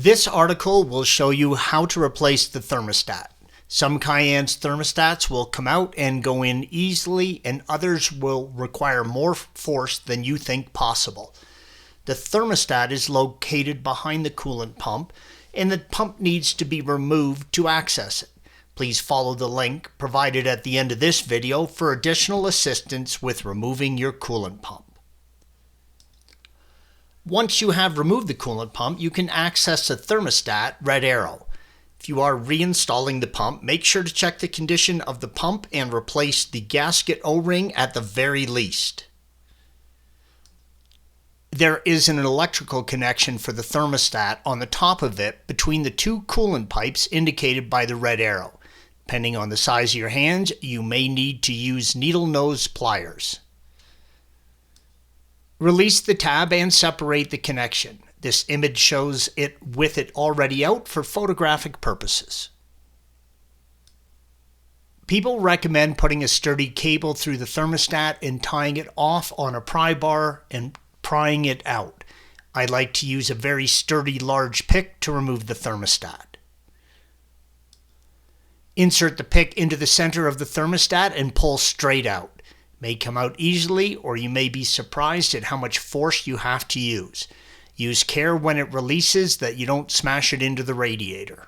This article will show you how to replace the thermostat. Some Cayenne's thermostats will come out and go in easily, and others will require more force than you think possible. The thermostat is located behind the coolant pump, and the pump needs to be removed to access it. Please follow the link provided at the end of this video for additional assistance with removing your coolant pump. Once you have removed the coolant pump, you can access the thermostat red arrow. If you are reinstalling the pump, make sure to check the condition of the pump and replace the gasket O-ring at the very least. There is an electrical connection for the thermostat on the top of it between the two coolant pipes indicated by the red arrow. Depending on the size of your hands, you may need to use needle nose pliers. Release the tab and separate the connection. This image shows it with it already out for photographic purposes. People recommend putting a sturdy cable through the thermostat and tying it off on a pry bar and prying it out. I like to use a very sturdy large pick to remove the thermostat. Insert the pick into the center of the thermostat and pull straight out. It may come out easily, or you may be surprised at how much force you have to use. Use care when it releases that you don't smash it into the radiator.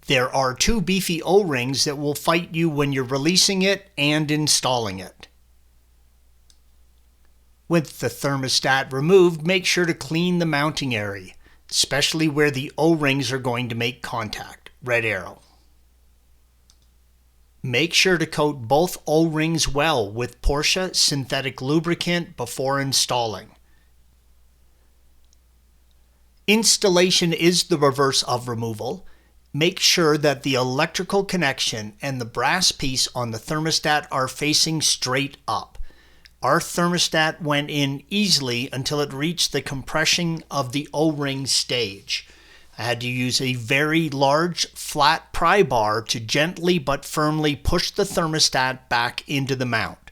There are two beefy O-rings that will fight you when you're releasing it and installing it. With the thermostat removed, make sure to clean the mounting area, especially where the O-rings are going to make contact. Red arrow. Make sure to coat both O-rings well with Porsche synthetic lubricant before installing. Installation is the reverse of removal. Make sure that the electrical connection and the brass piece on the thermostat are facing straight up. Our thermostat went in easily until it reached the compression of the O-ring stage. I had to use a very large flat pry bar to gently but firmly push the thermostat back into the mount.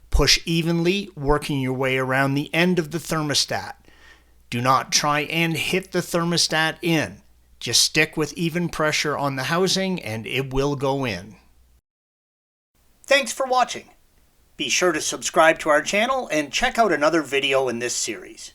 Push evenly, working your way around the end of the thermostat. Do not try and hit the thermostat in. Just stick with even pressure on the housing and it will go in. Thanks for watching. Be sure to subscribe to our channel and check out another video in this series.